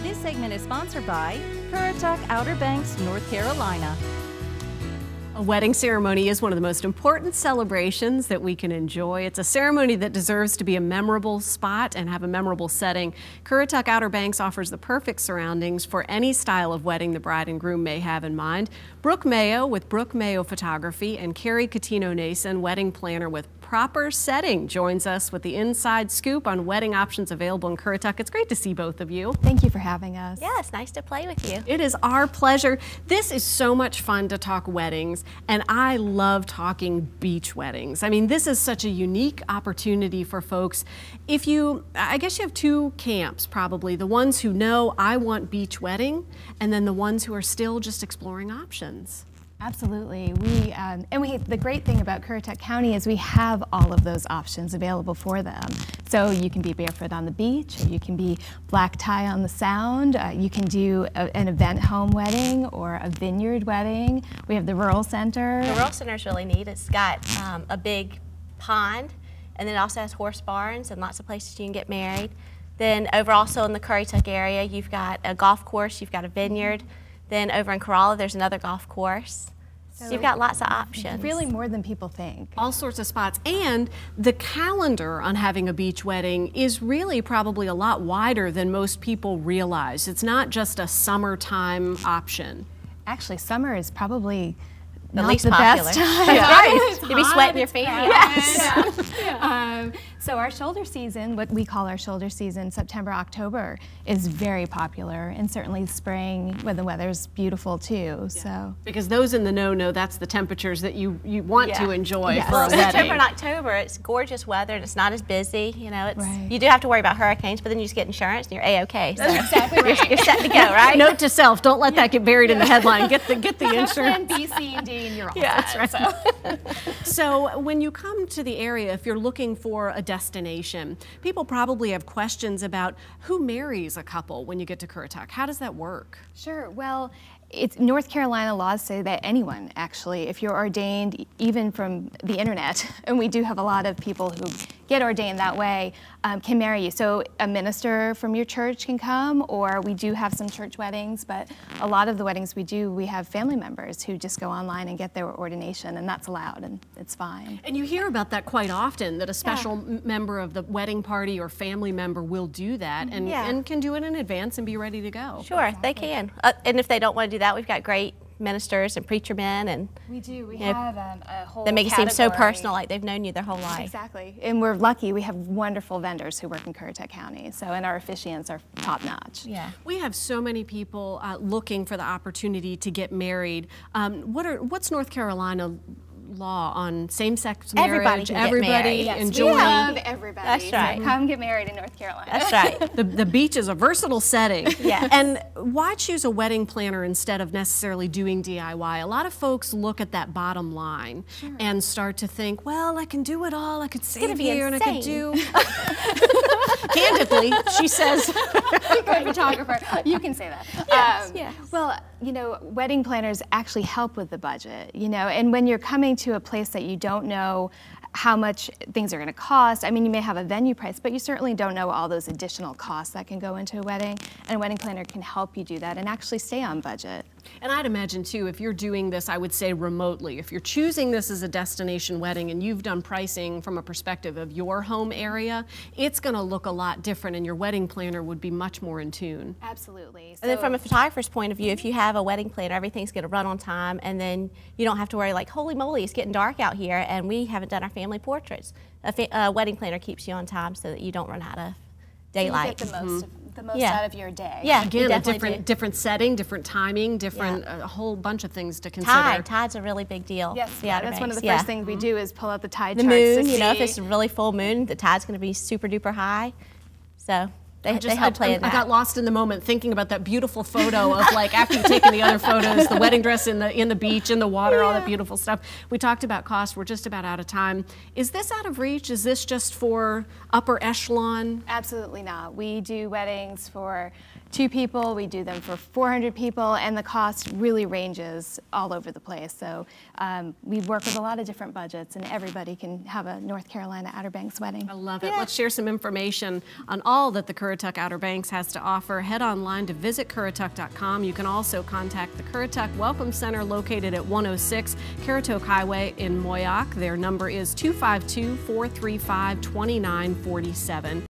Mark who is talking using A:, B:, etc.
A: This segment is sponsored by Currituck Outer Banks, North Carolina.
B: A wedding ceremony is one of the most important celebrations that we can enjoy. It's a ceremony that deserves to be a memorable spot and have a memorable setting. Currituck Outer Banks offers the perfect surroundings for any style of wedding the bride and groom may have in mind. Brooke Mayo with Brooke Mayo Photography and Carrie Catino-Nason, wedding planner with Proper Setting, joins us with the inside scoop on wedding options available in Currituck. It's great to see both of you.
C: Thank you for having us.
D: Yeah, it's nice to play with you.
B: It is our pleasure. This is so much fun to talk weddings, and I love talking beach weddings. I mean, this is such a unique opportunity for folks. I guess you have two camps probably, the ones who know I want beach wedding, and then the ones who are still just exploring options.
C: Absolutely. The great thing about Currituck County is we have all of those options available for them. So you can be barefoot on the beach, or you can be black tie on the Sound. You can do an event home wedding or a vineyard wedding. We have the Rural Center.
D: The Rural Center is really neat. It's got a big pond, and then it also has horse barns and lots of places you can get married. Then over also in the Currituck area, you've got a golf course, you've got a vineyard. Then over in Corolla, there's another golf course. So you've got lots of options.
C: Really more than people think.
B: All sorts of spots. And the calendar on having a beach wedding is really probably a lot wider than most people realize. It's not just a summertime option.
C: Actually, summer is probably
D: the
C: not
D: least
C: the
D: popular.
C: best time.
D: Right. You'd be sweating your feet.
C: Yes. So our shoulder season, what we call our shoulder season, September, October, is very popular, and certainly spring when the weather's beautiful too. Yeah. So
B: because those in the know that's the temperatures that you want to enjoy for a wedding.
D: September and October, it's gorgeous weather and it's not as busy. You know,
C: right.
D: You do have to worry about hurricanes, but then you just get insurance and you're A-OK. So
C: that's exactly right.
D: You're set to go, right?
B: Note to self: don't let that get buried in the headline. Get the insurance.
C: Plan B, C, and D, and you're all
B: set.
C: That's right.
B: So when you come to the area, if you're looking for a destination, people probably have questions about who marries a couple when you get to Currituck. How does that work?
C: Sure. Well, North Carolina laws say that anyone, actually, if you're ordained even from the internet, and we do have a lot of people who get ordained that way, can marry you. So a minister from your church can come, or we do have some church weddings, but a lot of the weddings we have family members who just go online and get their ordination, and that's allowed, and it's fine.
B: And you hear about that quite often, that a special member of the wedding party or family member will do that and can do it in advance and be ready to go.
D: Sure, exactly. They can. And if they don't want to do that, we've got great ministers and preacher men, and
C: we do. We have a whole
D: that make it seem so personal, like they've known you their whole life.
C: Exactly, and we're lucky. We have wonderful vendors who work in Currituck County, and our officiants are top notch.
D: Yeah,
B: we have so many people looking for the opportunity to get married. What's North Carolina law on same-sex marriage?
D: Everybody
C: yes,
B: enjoying.
C: We love everybody.
D: That's right.
C: So come get married in North Carolina.
D: That's right.
B: The beach is a versatile setting.
D: Yes.
B: And why choose a wedding planner instead of necessarily doing DIY? A lot of folks look at that bottom line and start to think, well, I can do it all. I could save here and I could do. Candidly, she says.
C: Good photographer. You can say that.
D: Yes.
C: Well, wedding planners actually help with the budget, and when you're coming to a place that you don't know how much things are going to cost. I mean, you may have a venue price, but you certainly don't know all those additional costs that can go into a wedding, and a wedding planner can help you do that and actually stay on budget.
B: And I'd imagine too, if you're doing this, I would say remotely, if you're choosing this as a destination wedding and you've done pricing from a perspective of your home area, it's going to look a lot different, and your wedding planner would be much more in tune.
C: Absolutely.
D: And then from a photographer's point of view, if you have a wedding planner, everything's going to run on time, and then you don't have to worry like, holy moly, it's getting dark out here and we haven't done our family portraits. A wedding planner keeps you on time so that you don't run out of daylight.
C: So you get the most out of your day.
D: Yeah,
B: again, a different setting, different timing, a whole bunch of things to consider.
D: Tide's a really big deal.
C: Yes, that's one of the first things we do is pull out the tide
D: charts.
C: The
D: moon, if it's a really full moon, the tide's going to be super duper high. So they help play in that.
B: I got lost in the moment thinking about that beautiful photo of like after you've taken the other photos, the wedding dress in the beach, in the water, all that beautiful stuff. We talked about cost. We're just about out of time. Is this out of reach? Is this just for upper echelon?
C: Absolutely not. We do weddings for 2 people. We do them for 400 people, and the cost really ranges all over the place. So we work with a lot of different budgets, and everybody can have a North Carolina Outer Banks wedding.
B: I love it. Let's share some information on all that the Currituck Currituck Outer Banks has to offer, head online to visitcurrituck.com. You can also contact the Currituck Welcome Center located at 106 Currituck Highway in Moyock. Their number is 252-435-2947.